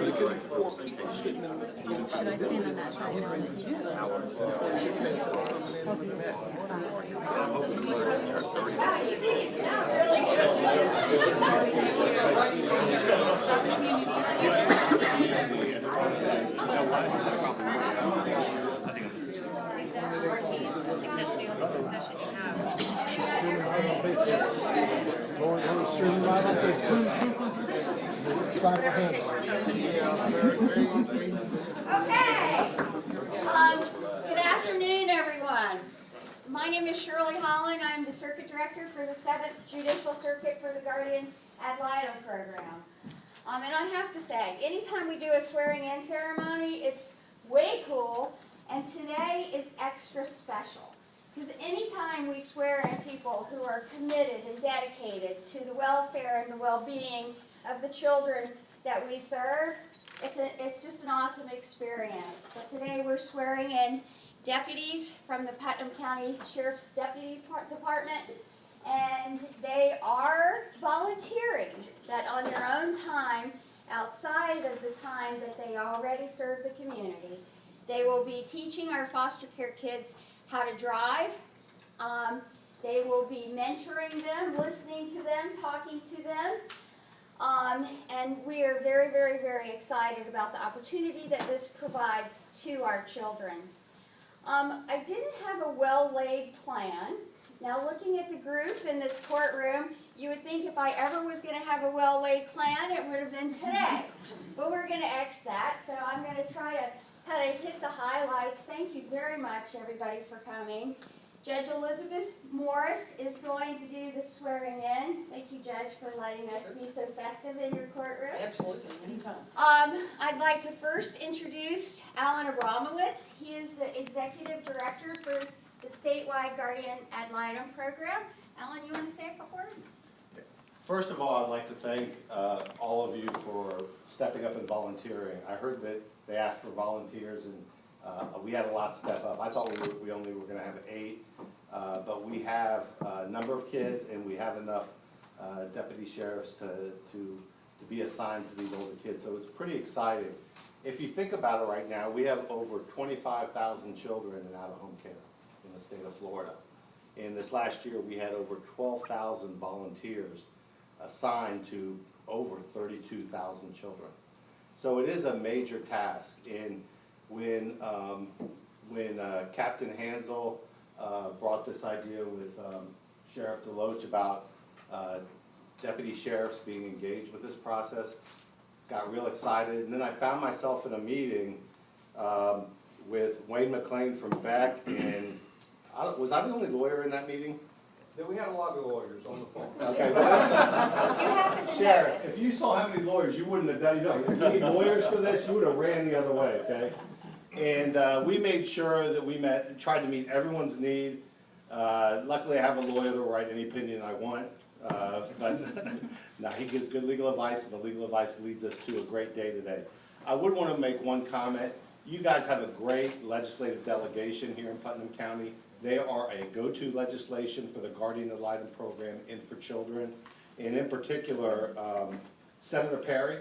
But it could be 4 people sitting in the Should I stand on that side now that he's hours before you get something in the net. She's streaming live on Facebook. We're streaming live on Facebook. Sign of our hands. Okay. Good afternoon, everyone. My name is Shirley Holland. I'm the Circuit Director for the 7th Judicial Circuit for the Guardian Ad Litem program. And I have to say, anytime we do a swearing-in ceremony, it's way cool, and today is extra special. Because anytime we swear in people who are committed and dedicated to the welfare and the well-being of the children that we serve, it's just an awesome experience. But today we're swearing in deputies from the Putnam County Sheriff's Deputy Department, and they are volunteering that on their own time, outside of the time that they already serve the community, they will be teaching our foster care kids how to drive. They will be mentoring them, listening to them, talking to them. And we are very, very, very excited about the opportunity that this provides to our children. I didn't have a well-laid plan. Now, looking at the group in this courtroom, you would think if I ever was going to have a well-laid plan, it would have been today. But we're going to X that, so I'm going to try to kind of hit the highlights. Thank you very much, everybody, for coming. Judge Elizabeth Morris is going to do the swearing in. Thank you, Judge, for letting us be so festive in your courtroom. absolutely anytime. I'd like to first introduce Alan Abramowitz. He is the Executive Director for the statewide Guardian Ad Litem program. Alan, you want to say a couple words? First of all, I'd like to thank all of you for stepping up and volunteering. I heard that they asked for volunteers, and we had a lot step up. I thought we only were going to have 8, but we have a number of kids, and we have enough deputy sheriffs to be assigned to these older kids. So it's pretty exciting. If you think about it right now, we have over 25,000 children in out-of-home care in the state of Florida. And this last year, we had over 12,000 volunteers assigned to over 32,000 children. So it is a major task. And when Captain Hansel brought this idea with Sheriff Deloach about deputy sheriffs being engaged with this process, got real excited. And then I found myself in a meeting with Wayne McLean from Beck, and was I the only lawyer in that meeting? Then we had a lot of lawyers on the phone. Okay. You happen to Sheriff, notice. if you saw how many lawyers, you wouldn't have done, if you need lawyers for this, you would have ran the other way, okay? And we made sure that we tried to meet everyone's need. Luckily, I have a lawyer that will write any opinion I want, but no, he gives good legal advice, and the legal advice leads us to a great day today. I would want to make one comment. You guys have a great legislative delegation here in Putnam County. They are a go-to legislation for the Guardian Ad Litem program and for children. And in particular, Senator Perry,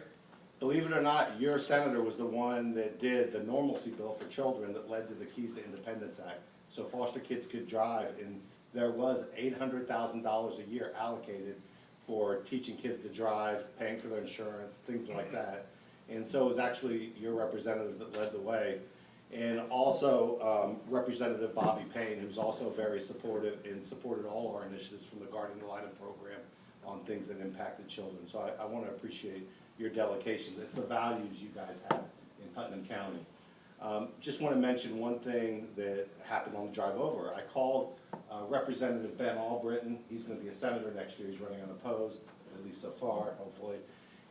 believe it or not, your senator was the one that did the normalcy bill for children that led to the Keys to Independence Act. So foster kids could drive, and there was $800,000 a year allocated for teaching kids to drive, paying for their insurance, things like that. And so it was actually your representative that led the way. And also Representative Bobby Payne, who's also very supportive and supported all our initiatives from the Guardian Ad Litem program on things that impacted children. So I want to appreciate your delegation. It's the values you guys have in Putnam County. Just want to mention one thing that happened on the drive over. I called Representative Ben Albritton. He's going to be a senator next year. He's running unopposed, at least so far, hopefully.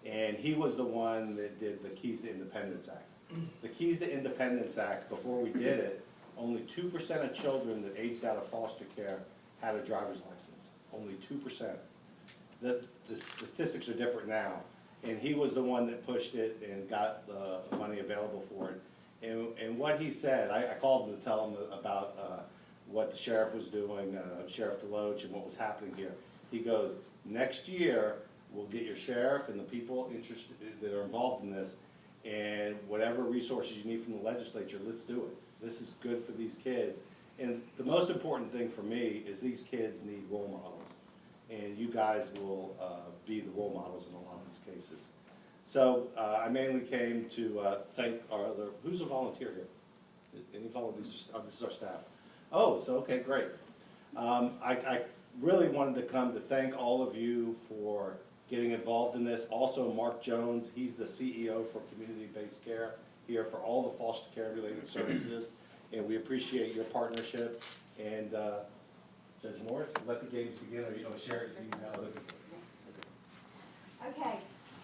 And he was the one that did the Keys to Independence Act. The Keys to Independence Act, before we did it, only 2% of children that aged out of foster care had a driver's license. Only 2%. The statistics are different now. And he was the one that pushed it and got the money available for it. And what he said, I called him to tell him about what the sheriff was doing, Sheriff Deloach, and what was happening here. He goes, next year, we'll get your sheriff and the people interested that are involved in this, And whatever resources you need from the legislature, let's do it. This is good for these kids. And the most important thing for me is these kids need role models. And you guys will be the role models in a lot of these cases. So I mainly came to thank our other, who's a volunteer here? Any volunteers? Oh, this is our staff. Oh, so okay, great. I really wanted to come to thank all of you for getting involved in this. Also, Mark Jones, he's the CEO for community-based care here for all the foster care related services. And we appreciate your partnership. And Judge Morris, let the games begin, or share it if you know. Okay,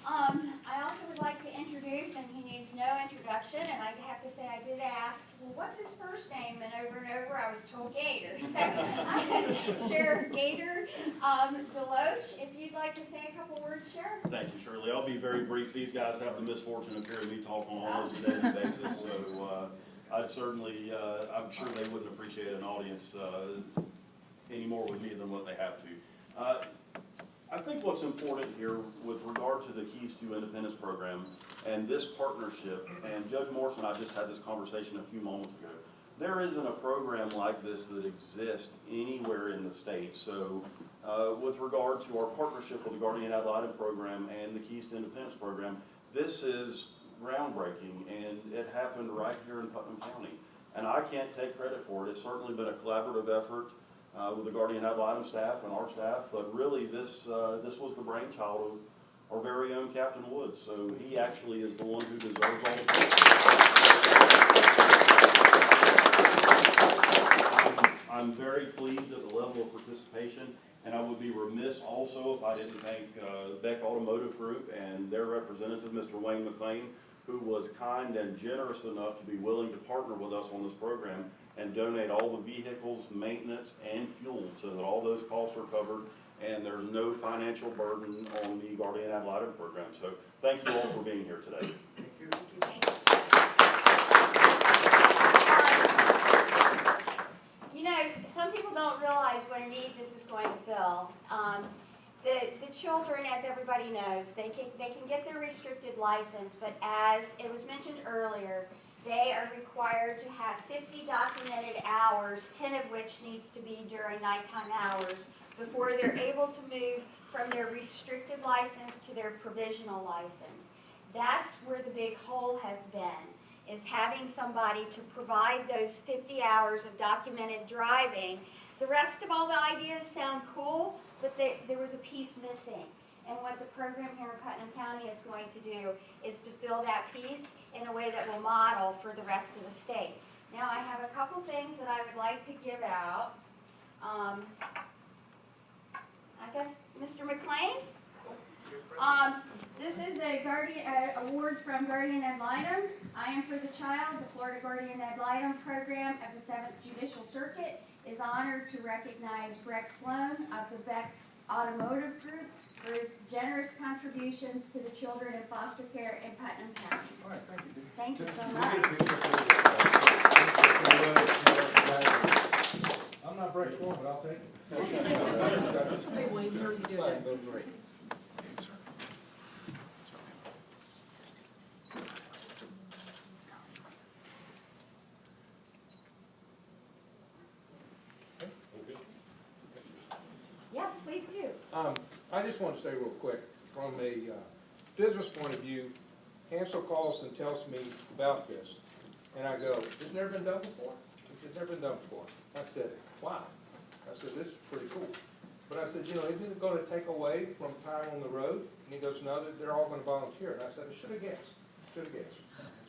I also would like to introduce, and he needs no introduction, and I have to say I did ask, well, what's his first name? And over I was told Gator. So Sheriff Gator Deloach, if you'd like to say a couple words, Sheriff. Thank you, Shirley. I'll be very brief. These guys have the misfortune of hearing me talk on almost a daily basis, so I'd certainly, I'm sure they wouldn't appreciate an audience any more with me than what they have to. I think what's important here with regard to the Keys to Independence program and this partnership, and Judge Morris and I just had this conversation a few moments ago, there isn't a program like this that exists anywhere in the state. So with regard to our partnership with the Guardian Ad Litem program and the Keys to Independence program, this is groundbreaking, and it happened right here in Putnam County. And I can't take credit for it. It's certainly been a collaborative effort with the Guardian Ad Litem staff and our staff, but really this was the brainchild of our very own Captain Woods. So he actually is the one who deserves all the credit. I'm very pleased at the level of participation, and I would be remiss also if I didn't thank Beck Automotive Group and their representative, Mr. Wayne McLean, who was kind and generous enough to be willing to partner with us on this program and donate all the vehicles, maintenance, and fuel so that all those costs are covered and there's no financial burden on the Guardian Ad Litem program. So thank you all for being here today. You know, some people don't realize what a need this is going to fill. The children, as everybody knows, they can get their restricted license, but as it was mentioned earlier, they are required to have 50 documented hours, 10 of which needs to be during nighttime hours, before they're able to move from their restricted license to their provisional license. That's where the big hole has been, is having somebody to provide those 50 hours of documented driving. The rest of all the ideas sound cool, but there was a piece missing. And what the program here in Putnam County is going to do is to fill that piece in a way that will model for the rest of the state. Now I have a couple things that I would like to give out. I guess Mr. McLean? This is a award from Guardian Ad Litem. I Am for the Child. The Florida Guardian Ad Litem program of the 7th Judicial Circuit is honored to recognize Breck Sloan of the Beck Automotive Group for his generous contributions to the children in foster care in Putnam County. All right, thank you, dude. Thank you so much. I'm not Breck Sloan, but I'll take it. Hey, Wayne, how are you doing? Great. Yes, please do. I just want to say real quick, from a business point of view, Hansel calls and tells me about this, and I go, "It's never been done before?" He said, "Never been done before." I said, "Wow." I said, "This is pretty cool." But I said, "Isn't it going to take away from time on the road?" And he goes, "No, they're all going to volunteer." And I said, "I should have guessed.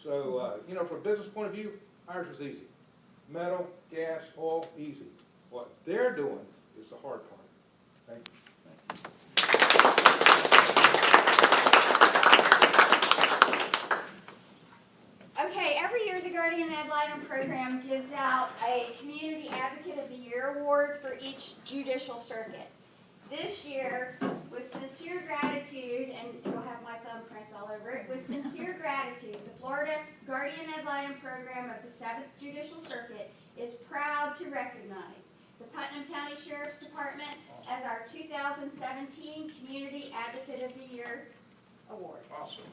So, from a business point of view, ours was easy. Metal, gas, oil, easy. What they're doing is the hard part. Thank you. Okay, every year the Guardian Ad Litem program gives out a Community Advocate of the Year award for each judicial circuit. This year, with sincere gratitude, and it'll have my thumbprints all over it, with sincere gratitude, the Florida Guardian Ad Litem program of the 7th Judicial Circuit is proud to recognize the Putnam County Sheriff's Department as our 2017 Community Advocate of the Year Award. Awesome.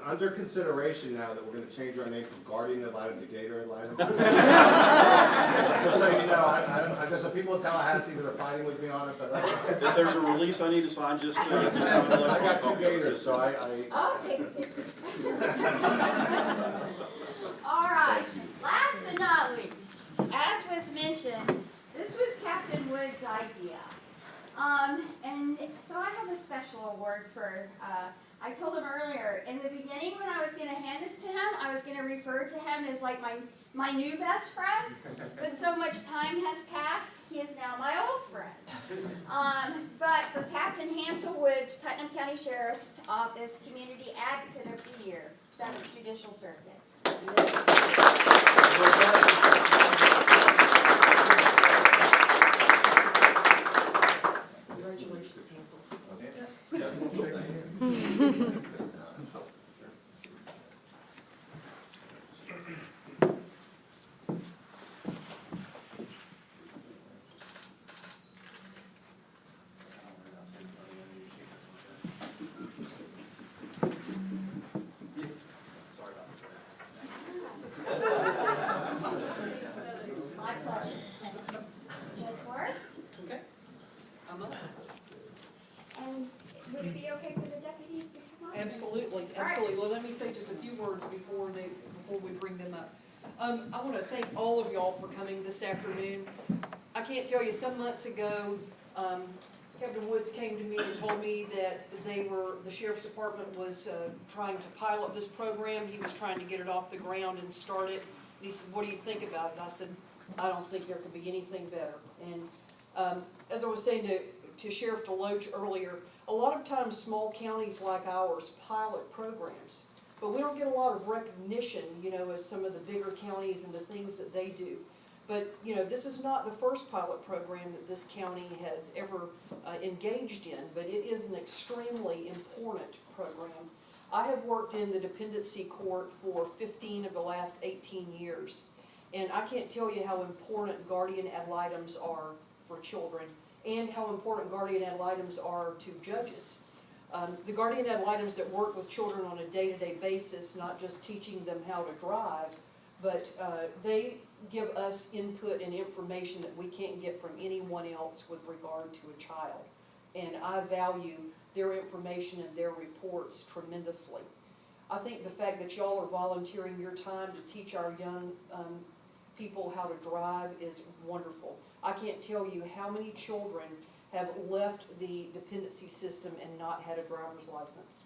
under consideration now that we're gonna change our name from Guardian Ad Litem to Gator Ad Litem. Just so you know, there's some people in Tallahassee that are fighting with me on it, but If there's a release I need to sign, just I got two gators, so I Oh, take it. All right, last but not least, as was mentioned, this was Captain Wood's idea. And so I have a special award for, I told him earlier, in the beginning when I was gonna hand this to him, I was gonna refer to him as like my new best friend, but so much time has passed, he is now my old friend. But for Captain Hansel Woods, Putnam County Sheriff's Office Community Advocate of the Year, 7th Judicial Circuit. Congratulations, Hansel. My pleasure. Judge Morris? Okay. I'm up. And would it be okay for the deputies to come on? Absolutely, absolutely. Well, let me say just a few words before we bring them up. I want to thank all of y'all for coming this afternoon. I can't tell you, some months ago, Captain Woods came to me and told me that the sheriff's department was trying to pilot this program. He was trying to get it off the ground and start it. And he said, "What do you think about it?" I said, "I don't think there could be anything better." And as I was saying to Sheriff DeLoach earlier, a lot of times small counties like ours pilot programs, but we don't get a lot of recognition, as some of the bigger counties and the things that they do. But, this is not the first pilot program that this county has ever engaged in, but it is an extremely important program. I have worked in the dependency court for 15 of the last 18 years, and I can't tell you how important guardian ad litems are for children and how important guardian ad litems are to judges. The guardian ad litems that work with children on a day-to-day basis, not just teaching them how to drive, but they give us input and information that we can't get from anyone else with regard to a child. And I value their information and their reports tremendously. I think the fact that y'all are volunteering your time to teach our young people how to drive is wonderful. I can't tell you how many children have left the dependency system and not had a driver's license.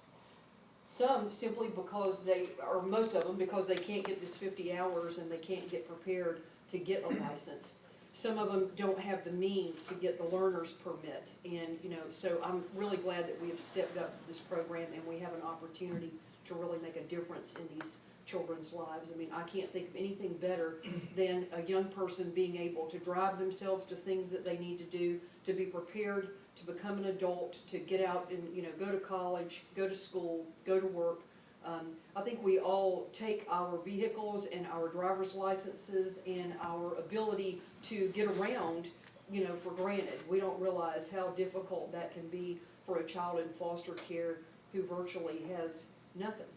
Some simply because or most of them because they can't get this 50 hours and they can't get prepared to get a license. Some of them don't have the means to get the learner's permit. And, so I'm really glad that we have stepped up this program and we have an opportunity to really make a difference in these children's lives. I mean, I can't think of anything better than a young person being able to drive themselves to things that they need to do, to be prepared to become an adult, to get out and, go to college, go to school, go to work. I think we all take our vehicles and our driver's licenses and our ability to get around, for granted. We don't realize how difficult that can be for a child in foster care who virtually has nothing,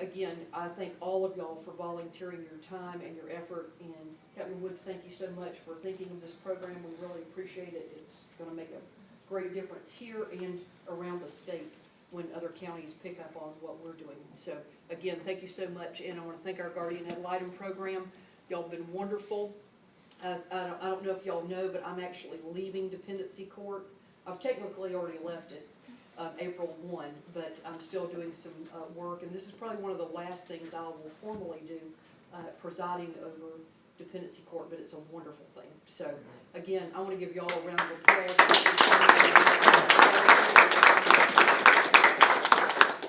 Again, I thank all of y'all for volunteering your time and your effort. And Captain Woods, thank you so much for thinking of this program. We really appreciate it. It's going to make a great difference here and around the state when other counties pick up on what we're doing. So again, thank you so much. And I want to thank our Guardian Ad Litem program. Y'all have been wonderful. I don't know if y'all know, but I'm actually leaving dependency court. I've technically already left it. April 1, but I'm still doing some work, and this is probably one of the last things I will formally do, presiding over dependency court, but it's a wonderful thing. So, again, I want to give you all a round of applause.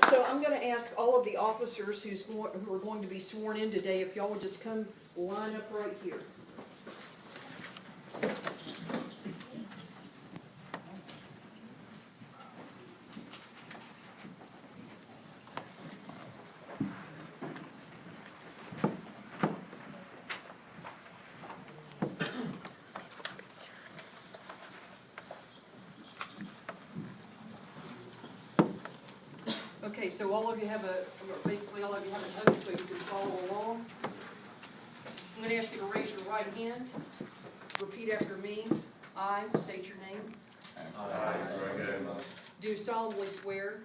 So I'm going to ask all of the officers who are going to be sworn in today, if y'all would just come line up right here. Okay, so all of you have basically all of you have an oath, so you can follow along. I'm gonna ask you to raise your right hand, repeat after me. I state your name. Do solemnly swear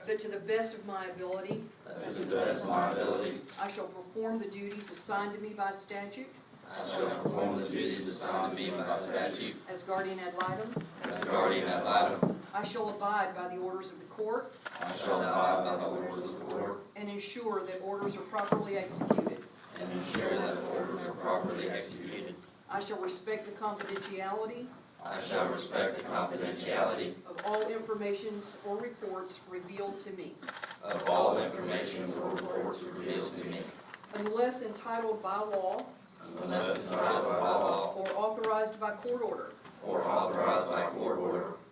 that to the best of my ability, I shall perform the duties assigned to me by statute as guardian ad litem. I shall abide by the orders of the court and ensure that orders are properly executed. I shall respect the confidentiality of all information or reports revealed to me. Unless entitled by law or authorized by court order,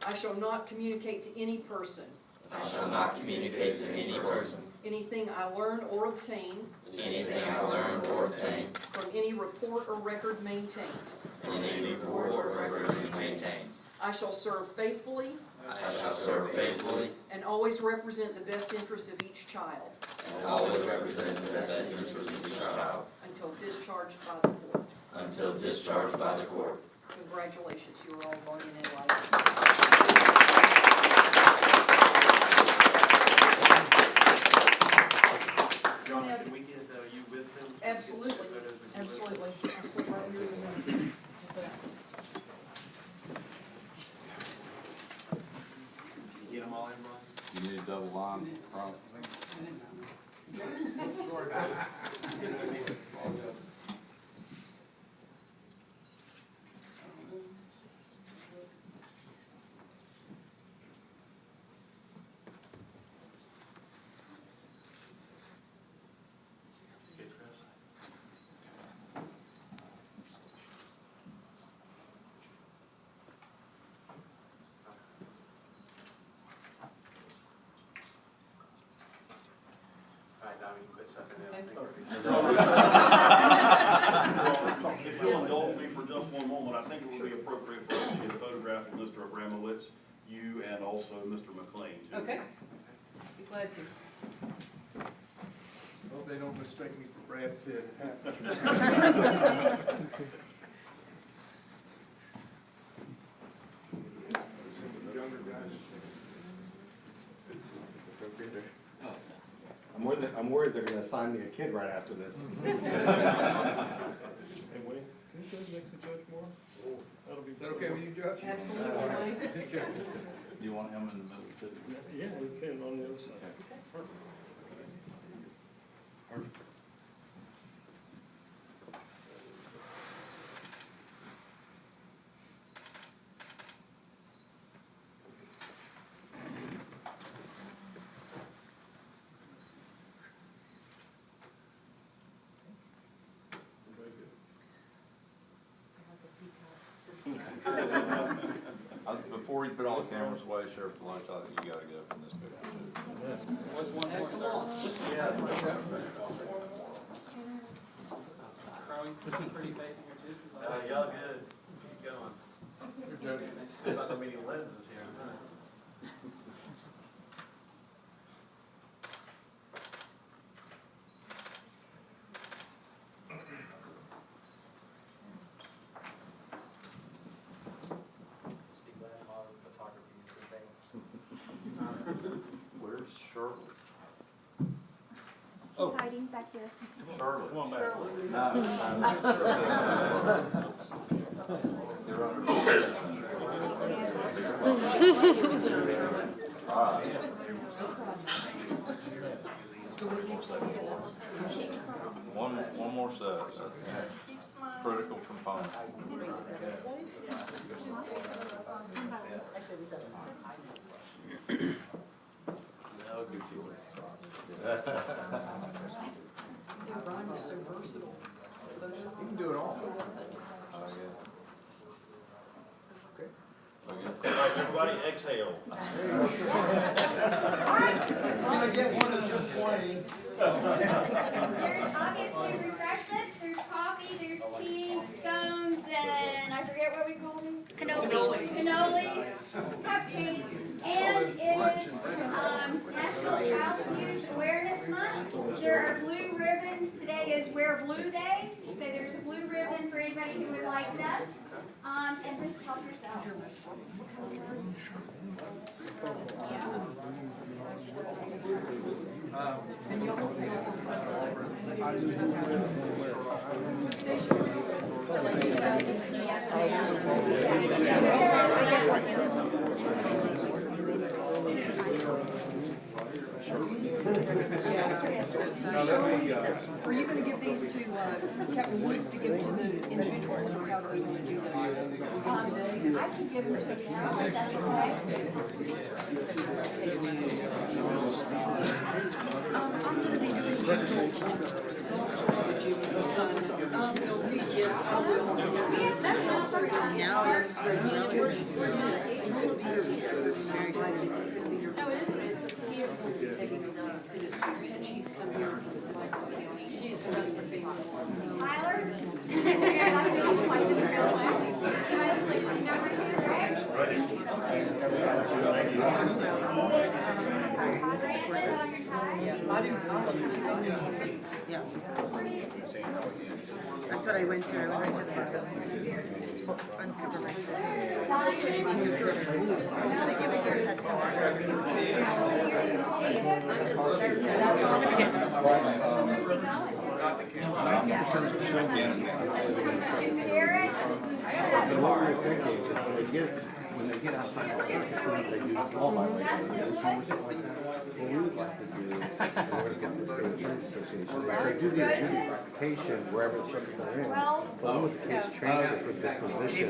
I shall not communicate to any person anything I learn or obtain from any report or record maintained. I shall serve faithfully and always represent the best interest of each child until discharged by the court. Congratulations, you are all guardian ad litem. John, can we get you with him? Absolutely, absolutely. I'll slip right here in the middle. Can you get them all in, Ross? You need a double line, Ron? Okay, Chris. All right, now you quit sucking in. If you'll indulge me for just one moment, I think it would be appropriate for us to get a photograph of Mr. Abramowitz, you and also Mr. McLean, too. Okay, be glad to. Hope they don't mistake me for Brad Pitt. I'm worried they're gonna assign me a kid right after this. Hey, Wayne, can you go next to Judge Moore? That'll be. Is that okay with you, Judge? Absolutely, Wayne. You want him in the middle too? Yeah, we can on the other side. Before you put all the cameras away, Sheriff Deloach, I think you gotta get up in this picture too. Y'all good? Keep going. There's not gonna be any lenses here, huh? Just be glad modern photography is advanced. Where's Shirley? She's hiding back here. Shirley. Come on back. You're under. One more set. Critical component. Ron is so versatile. You can do it all. Oh, yeah. Everybody exhale. Can I get one of just Wayne? There's obviously refreshments, there's coffee, there's tea, scones, and I forget what we call these. cannolis, cupcakes, and it's National Child Abuse Awareness Month. There are blue ribbons. Today is Wear Blue Day, so there's a blue ribbon for anybody who would like them. And just help yourself. Are you gonna give these to, Captain Woods to give to the individuals, or how are you gonna do that? I can give them to you now, if that's okay. I'm gonna be doing juvenile justice, so I'll still have a juvenile son. I'll still see, yes, I will. Yes, that's also fine. George, he could be here this afternoon. No, it isn't, he is going to be taking a lot of it serious. She's come here for like, she is the best for being. Tyler? Yeah, I do, I love it too. Yeah. That's what I went to. I went right to the bar. Unsupervised. They give me your So what we're thinking is when they get outside, they do all by like what we would like to do, in order to get the state police association, is they do the identification wherever the ships are in, but when the case transfer for disposition,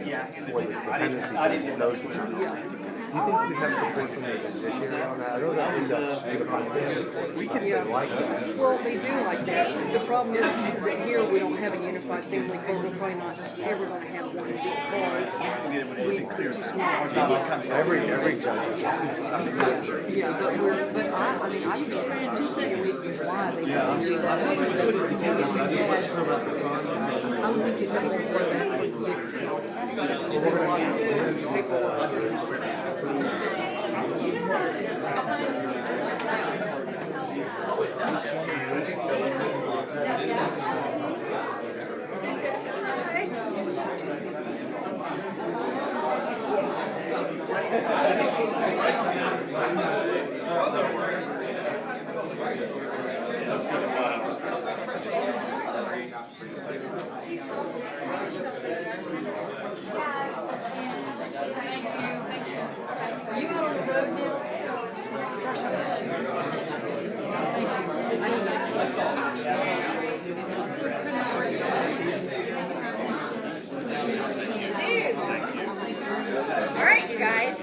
or the dependency of those which are. Do you think we have support from the judiciary on that? I know that was unified family court. We can like that. Well, they do like that. The problem is that here we don't have a unified family court. We're probably not ever gonna have one because we too small. Every judge is like. Yeah, but I mean, I just see a reason why they don't do that. I'm thinking that we're more than we Are you out on the road now? All right, you guys.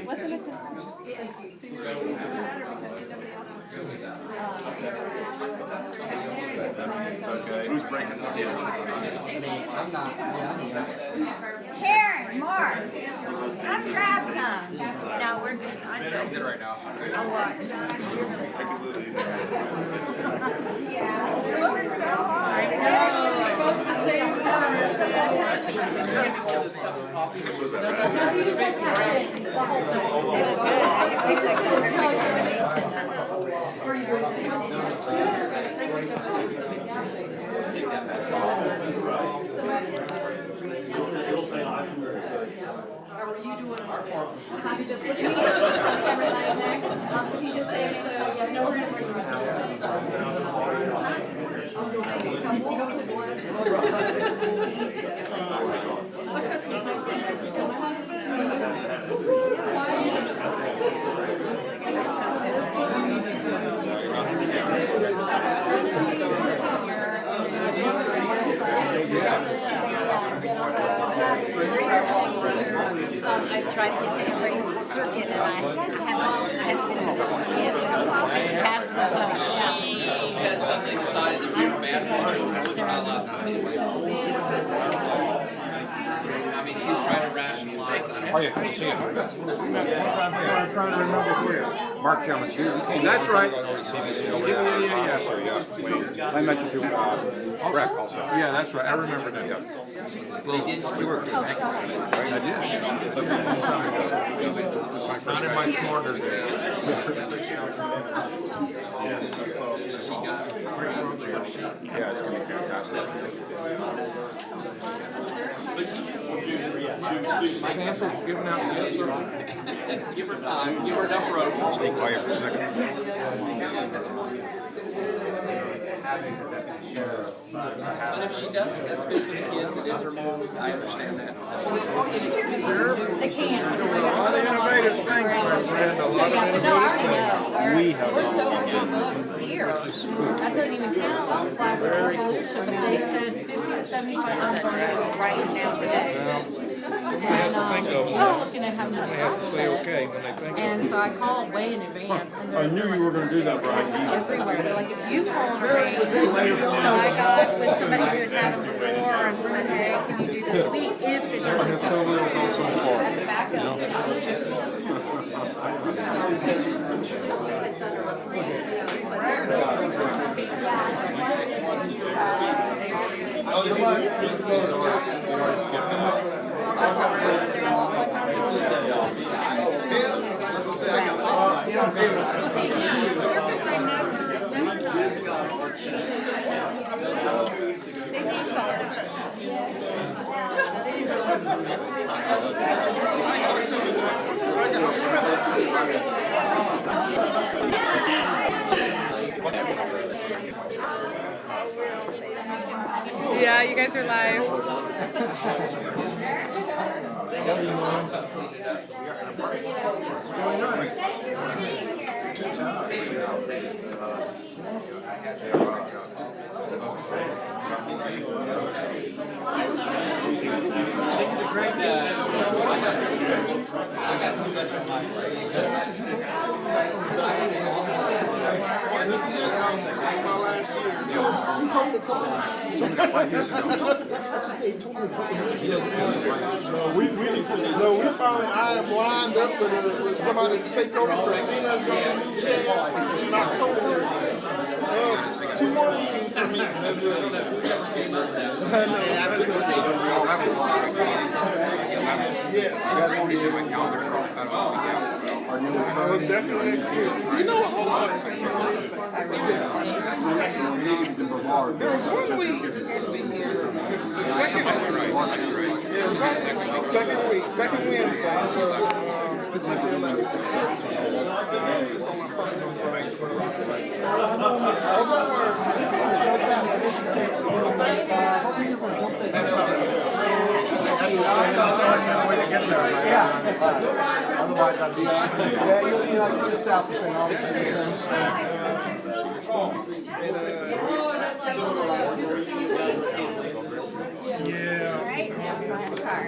Who's breaking the seal? Karen, Mark, come grab some. No, we're good. I'm good right now. I'll watch. I know. Both the same Where are you going? Thank you so How are you doing? You just look at me. Everybody there. You just say, yeah, no, we're gonna bring this. I'll go see a couple. We'll go to the boys. Easy. Oh, trust me. I've tried to get to every circuit and I haven't to do this one yet. Pass this on. She has suddenly decided that we were bad for children, so I love this. I mean, she's trying to rationalize. Oh, yeah, good to see you. I'm trying to remember where. Mark Jones, That's right. I met you too. Brett also. Yeah, that's right. I remember that. They did, you were Not in my corner there. Yeah, it's gonna be fantastic. Cancel giving out the answer. give her time, give her enough rope. Stay quiet for a second. And if she doesn't, that's good for the kids, it is her move, I understand that. So. They can. A lot of innovative things, my friend. A lot of No, I already innovative know. We're so overbooked here. That doesn't even count on Flagler or Volusia, but they said 50 to 75 homes already right now today. And we're looking at having a They have to say okay when they think of and it. so I called way in advance, and I they're knew you were gonna do that, Brian. everywhere. They're like, if you call and arrange. So I got with somebody who had had them before and said, hey, can you do this week if it doesn't So go little through goes so far. as a backup? Yeah, you guys are live. I got too much on my We finally, I am lined up with somebody to take over Christina's new chair in October. 2 more meetings for me. Well, definitely next year. You know what? Hold on. That's a good question. There was 1 week. It's the second week. Second Wednesday. So let's just do that. It's on my personal page. Otherwise, I'd be. Yeah, you're just south of St. Augustine. Yeah. Right now, my car.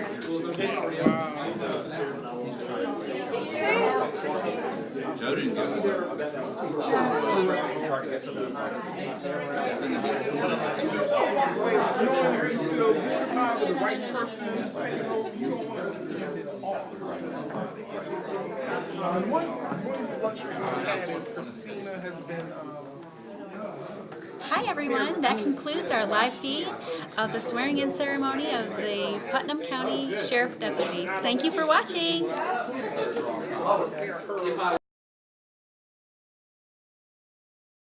Joe didn't go. Hi everyone, that concludes our live feed of the swearing-in ceremony of the Putnam County Sheriff Deputies. Thank you for watching.